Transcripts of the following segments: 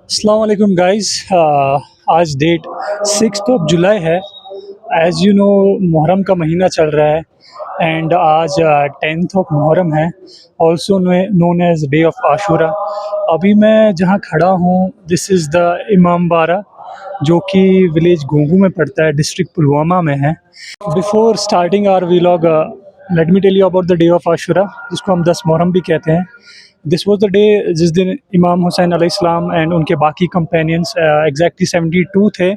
अस्सलाम वालेकुम गाइस। आज डेट 6 जुलाई है। एज़ यू नो मुहर्रम का महीना चल रहा है एंड आज 10 मुहर्रम है, also known as day of Ashura. अभी मैं जहाँ खड़ा हूँ दिस इज़ द इमाम बारा, जो कि विलेज गोंगू में पड़ता है, डिस्ट्रिक्ट पुलवामा में है। Before starting our vlog, let me tell you about the day of Ashura, जिसको हम 10 मुहर्रम भी कहते हैं। दिस वाज द डे जिस दिन इमाम हुसैन अलैहिस्सलाम एंड उनके बाकी कंपेनियंस एग्जैक्टली 72 थे,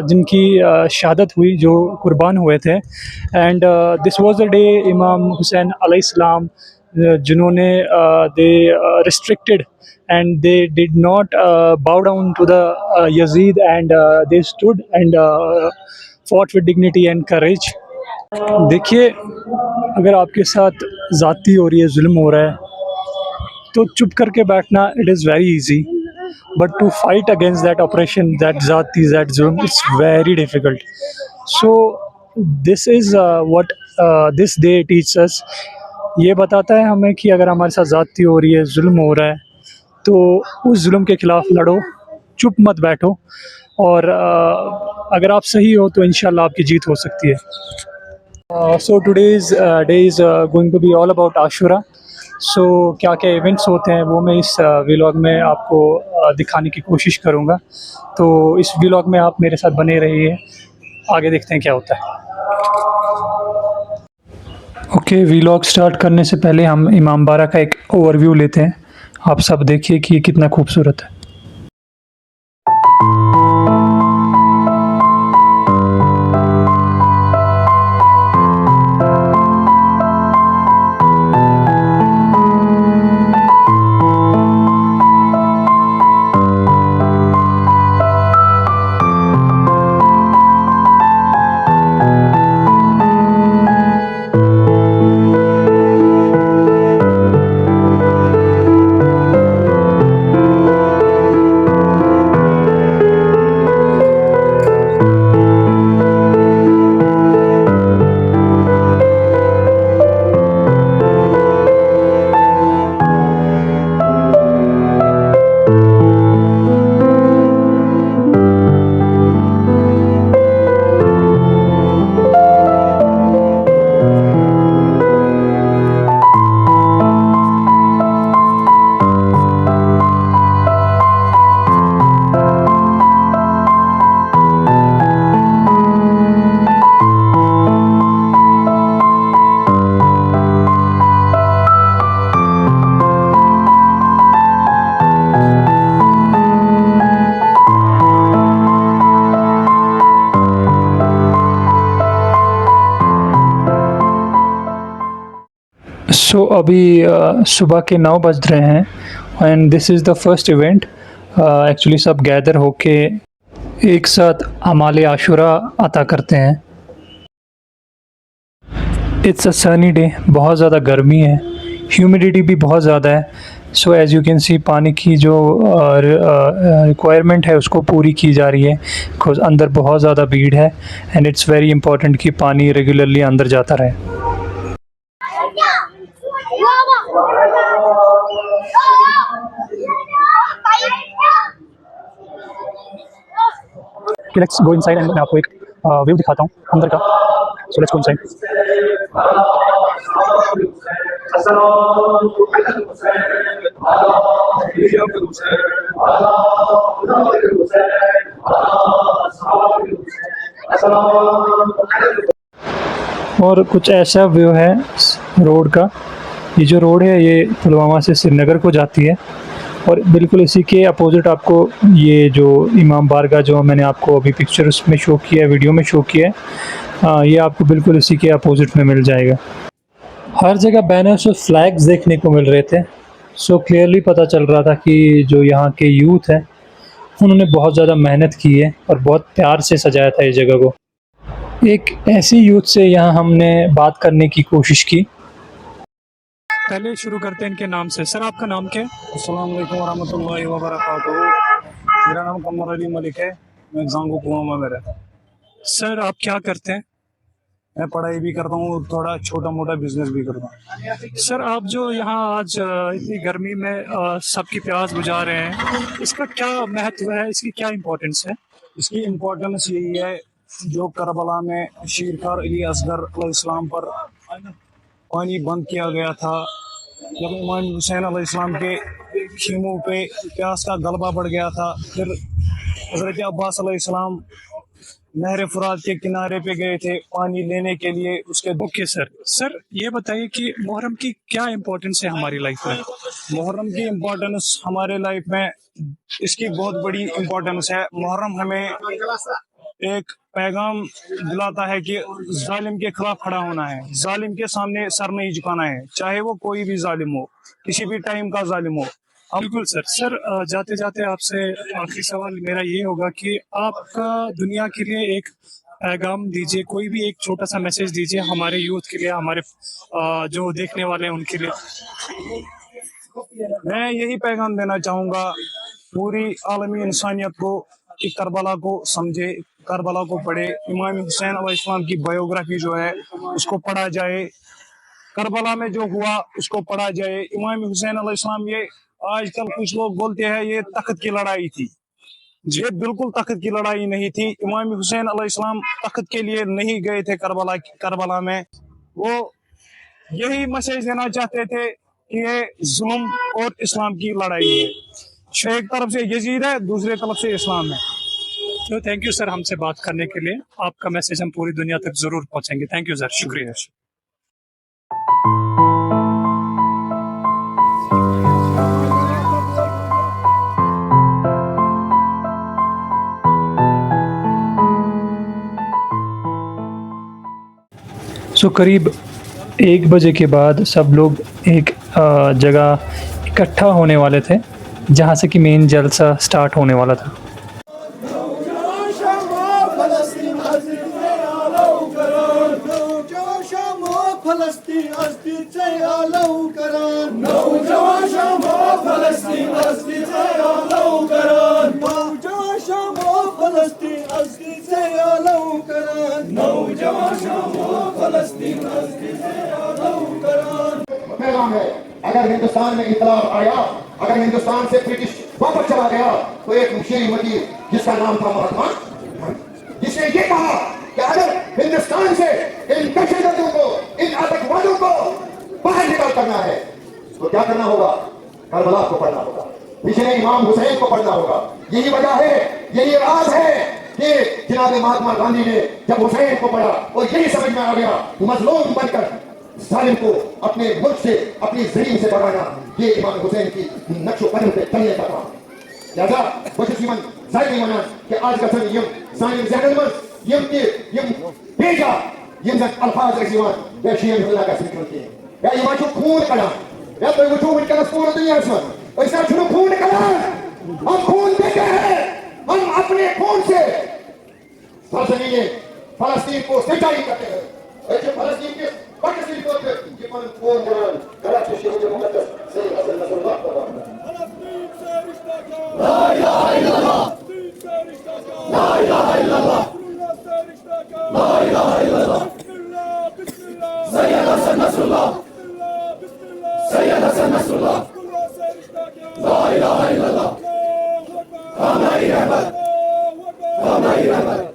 जिनकी शहादत हुई, जो कुर्बान हुए थे। And this was the day इमाम हुसैन अलैहिस्सलाम जिन्होंने दे restricted and they did not bow down to the Yazid, and they stood and fought with dignity and courage. देखिए, अगर आपके साथ ज़्यादती हो रही है, जुल्म हो रहा है, तो चुप करके बैठना it is very easy, but to fight against that operation, that ज़्यादती, दैट जुल्म, it's very difficult. So this is what this day teach us. ये बताता है हमें कि अगर हमारे साथ ज़्यादती हो रही है, जुल्म हो रहा है, तो उस जुल्म के ख़िलाफ़ लड़ो, चुप मत बैठो। और अगर आप सही हो तो इंशाल्लाह आपकी जीत हो सकती है। So today's day is going to be all about आशूरा। सो क्या क्या इवेंट्स होते हैं वो मैं इस व्लॉग में आपको दिखाने की कोशिश करूँगा। तो इस व्लॉग में आप मेरे साथ बने रहिए, आगे देखते हैं क्या होता है। ओके, व्लॉग स्टार्ट करने से पहले हम इमाम बारा का एक ओवरव्यू लेते हैं। आप सब देखिए कि ये कितना खूबसूरत है। सो अभी सुबह के 9 बज रहे हैं and this is the first event. Actually सब गैदर होके एक साथ अमाल आशूरा अता करते हैं। इट्स अ सनी डे, बहुत ज़्यादा गर्मी है, ह्यूमिडिटी भी बहुत ज़्यादा है। So as you can see पानी की जो रिक्वायरमेंट है उसको पूरी की जा रही है, बिकॉज अंदर बहुत ज़्यादा भीड़ है एंड इट्स वेरी इंपॉर्टेंट कि पानी रेगुलरली अंदर जाता रहे। लेट्स गो इनसाइड एंड मैं आपको एक व्यू दिखाता हूँ अंदर का। So let's go inside. और कुछ ऐसा व्यू है रोड का। ये जो रोड है ये पुलवामा से श्रीनगर को जाती है, और बिल्कुल इसी के अपोजिट आपको ये जो इमाम बारगाह जो मैंने आपको अभी पिक्चर उसमें शो किया है, वीडियो में शो किया है, ये आपको बिल्कुल इसी के अपोजिट में मिल जाएगा। हर जगह बैनर्स और फ्लैग्स देखने को मिल रहे थे। सो क्लियरली पता चल रहा था कि जो यहाँ के यूथ हैं उन्होंने बहुत ज़्यादा मेहनत की है और बहुत प्यार से सजाया था इस जगह को। एक ऐसी यूथ से यहाँ हमने बात करने की कोशिश की। पहले शुरू करते हैं इनके नाम से। सर आपका नाम क्या है? अस्सलाम वालेकुम वरहमतुल्लाहि वबरकातुहू। मेरा नाम कमर अली मलिक है, मैं गांगू कुआमा में रहता हूँ। सर आप क्या करते हैं? मैं पढ़ाई भी करता हूँ, थोड़ा छोटा मोटा बिजनेस भी करता हूँ। सर आप जो यहाँ आज इतनी गर्मी में सबकी प्यास बुझा रहे हैं, इसका क्या महत्व है, इसकी क्या इम्पोर्टेंस है? इसकी इम्पोर्टेंस यही है, जो करबला में शीरखार अली असगर अलैहिस्सलाम पर पानी बंद किया गया था, जब इमाम हुसैन अलैहिस्सलाम के खीमों पे प्यास का गलबा बढ़ गया था, फिर हजरत अब्बास अलैहिस्सलाम नहर फुरात के किनारे पे गए थे पानी लेने के लिए। उसके ओके सर ये बताइए कि मुहर्रम की क्या इम्पोर्टेंस है हमारी लाइफ में? मुहर्रम की इम्पोर्टेंस हमारे लाइफ में, इसकी बहुत बड़ी इम्पोर्टेंस है। मुहर्रम हमें एक पैगाम दिलाता है कि जालिम के खिलाफ खड़ा होना है, जालिम के सामने सर नहीं झुकाना है, चाहे वो कोई भी जालिम हो, किसी भी टाइम का जालिम हो। बिल्कुल सर जाते जाते आपसे आखिरी सवाल मेरा ये होगा कि आपका दुनिया के लिए एक पैगाम दीजिए, कोई भी एक छोटा सा मैसेज दीजिए हमारे यूथ के लिए, हमारे जो देखने वाले हैं उनके लिए। मैं यही पैगाम देना चाहूँगा पूरी आलमी इंसानियत को कि करबला को समझे, करबला को पढ़े, इमाम हुसैन अलैहिस्सलाम की बायोग्राफी जो है उसको पढ़ा जाए, करबला में जो हुआ उसको पढ़ा जाए। इमाम हुसैन अलैहिस्सलाम, ये आजकल कुछ लोग बोलते हैं ये तख्त की लड़ाई थी, ये बिल्कुल तख्त की लड़ाई नहीं थी। इमाम हुसैन अलैहिस्सलाम तख्त के लिए नहीं गए थे करबला में, वो यही मैसेज देना चाहते थे कि ये जुल्म और इस्लाम की लड़ाई है, एक तरफ से यजीद है, दूसरी तरफ से इस्लाम है। तो थैंक यू सर हमसे बात करने के लिए, आपका मैसेज हम पूरी दुनिया तक जरूर पहुंचाएंगे। थैंक यू सर, शुक्रिया। करीब 1 बजे के बाद सब लोग एक जगह इकट्ठा होने वाले थे जहाँ से कि मेन जलसा स्टार्ट होने वाला था। पैगाम है, अगर हिंदुस्तान में इनकलाब आया, अगर हिंदुस्तान से ब्रिटिश वापस चला गया, तो एक मुशीर वजीर जिसका नाम था महात्मा, जिसने ये कहा कि अगर हिंदुस्तान से इन दहशतगर्दों को, इन आतंकवादियों को बाहर निकाल करना है तो क्या करना होगा? करबला को पढ़ना होगा, पिछले इमाम हुसैन को पढ़ना होगा। यही वजह है, यही राज है कि जनाब महात्मा गांधी ने जब हुसैन को पढ़ा और यही समझ में आ गया मजलूम बनकर जालिम को अपने मुल्क से, अपनी जमीन से भगाना, ये इमाम हुसैन की नक्शो कदम पे चलने का काम। लिहाजा बशुसीमन जालिम मना कि आज का सन यम जालिम ज़हनमन यम के यम बेजा यम जक अल्फाज रजीमान बेशियन हुल्ला का सिक्र के या इमाचो खून कला या तो वो खून कला पूरी दुनिया में ऐसा शुरू खून कला, हम खून देते हैं, हम अपने खून से सरजमीन फलस्तीन को सिंचाई करते हैं। ऐसे फलस्तीन के पाकिस्तान को जीवन खून मुराद कला के शहीद मुकद्दस सैयद हसन नसरुल्लाह फलस्तीन से रिश्ता का ला इलाहा इल्लल्लाह, ला इलाहा इल्लल्लाह, ला इलाहा इल्लल्लाह, Sayyed Hassan Nasrallah, Sayyed Hassan Nasrallah, ला इलाहा इल्लल्लाह, हमारी रहमत, हमारी रहमत।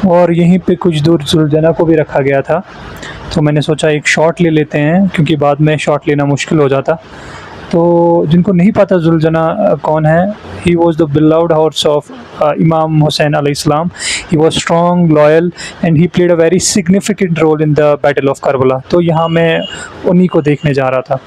और यहीं पे कुछ दूर जुलझना को भी रखा गया था, तो मैंने सोचा एक शॉट ले लेते हैं क्योंकि बाद में शॉट लेना मुश्किल हो जाता। तो जिनको नहीं पता जुलझना कौन है, he was the beloved horse of Imam Hussain अलैहिस्सलाम। He was strong, loyal and he played a very significant role in the battle of Karbala. तो यहाँ मैं उन्हीं को देखने जा रहा था।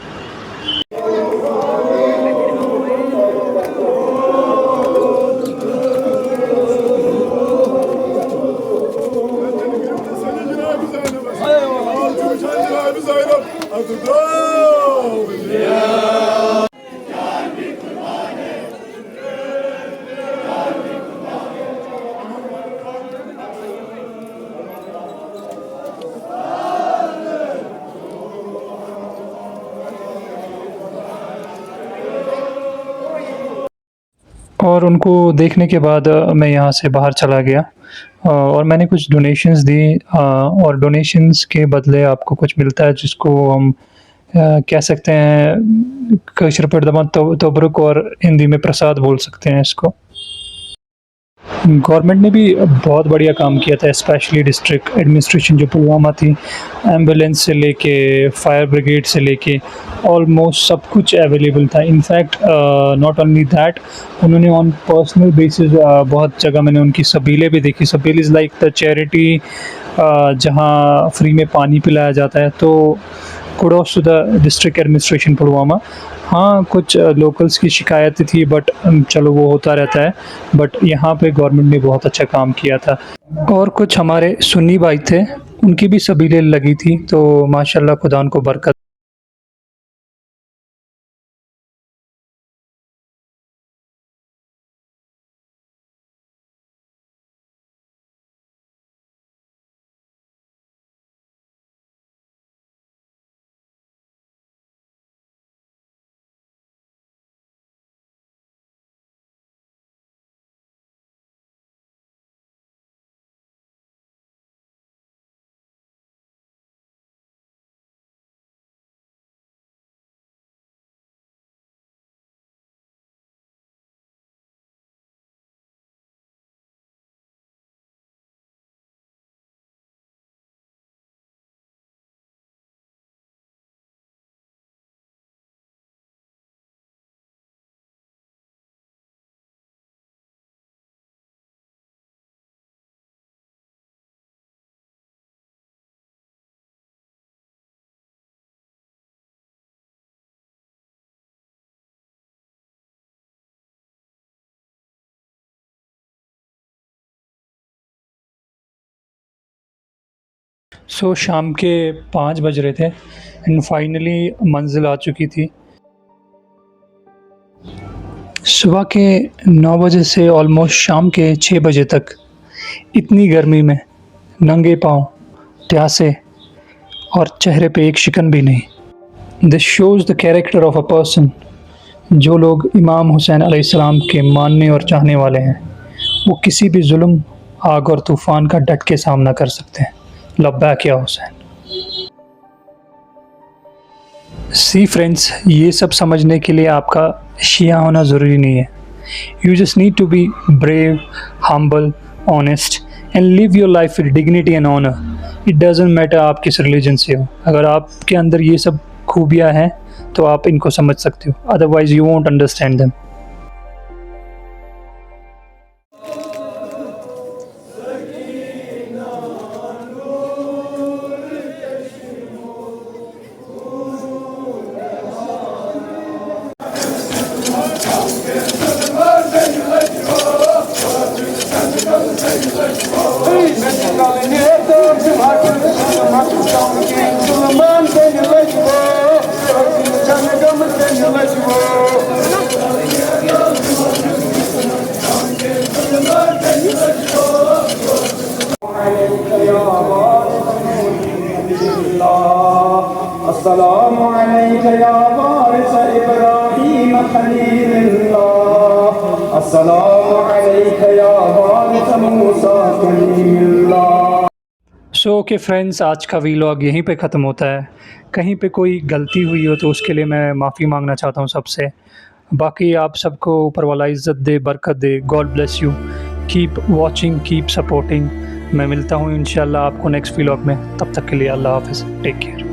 और उनको देखने के बाद मैं यहाँ से बाहर चला गया और मैंने कुछ डोनेशंस दी और डोनेशंस के बदले आपको कुछ मिलता है जिसको हम कह सकते हैं कशर पर दमा तबरुक और हिंदी में प्रसाद बोल सकते हैं इसको। गवर्नमेंट ने भी बहुत बढ़िया काम किया था, स्पेशली डिस्ट्रिक्ट एडमिनिस्ट्रेशन जो पुलवामा थी, एम्बुलेंस से लेके फायर ब्रिगेड से लेके ऑलमोस्ट सब कुछ अवेलेबल था। इनफैक्ट नॉट ओनली दैट, उन्होंने ऑन पर्सनल बेसिस बहुत जगह मैंने उनकी सबीलें भी देखी। सबील इज़ लाइक द चैरिटी जहाँ फ्री में पानी पिलाया जाता है। तो kudos to the district administration Pulwama. हाँ, कुछ लोकल्स की शिकायतें थी बट चलो वो होता रहता है, बट यहाँ पे गवर्नमेंट ने बहुत अच्छा काम किया था। और कुछ हमारे सुन्नी भाई थे, उनकी भी सबीलें लगी थी, तो माशाल्लाह खुदा उनको बरकत। सो शाम के 5 बज रहे थे एंड फाइनली मंजिल आ चुकी थी। सुबह के 9 बजे से ऑलमोस्ट शाम के 6 बजे तक इतनी गर्मी में नंगे पाँव, प्यासे और चेहरे पे एक शिकन भी नहीं। This shows the character of a person. जो लोग इमाम हुसैन अलैहिस्सलाम के मानने और चाहने वाले हैं, वो किसी भी जुल्म, आग और तूफ़ान का डट के सामना कर सकते हैं। लब्बैक या हुसैन। सी फ्रेंड्स, ये सब समझने के लिए आपका शिया होना ज़रूरी नहीं है। You just need to be brave, humble, honest and live your life with dignity and honour. It doesn't matter आप किस रिलीजन से हो, अगर आपके अंदर ये सब खूबियाँ हैं तो आप इनको समझ सकते हो, otherwise you won't understand them. अस्सलामु अलैका या वारिस इब्राहीम खलीलुल्लाह, अस्सलामु अलैका या वारिस मूसा कलीमुल्लाह। सो ओके फ्रेंड्स, आज का वीलॉग यहीं पे ख़त्म होता है। कहीं पे कोई गलती हुई हो तो उसके लिए मैं माफ़ी मांगना चाहता हूँ सबसे। बाकी आप सबको ऊपर वाला इज़्ज़त दे, बरकत दे। God bless you. Keep watching, keep supporting. मैं मिलता हूँ इंशाल्लाह आपको नेक्स्ट वीलॉग में। तब तक के लिए अल्लाह हाफ़िज़, टेक केयर।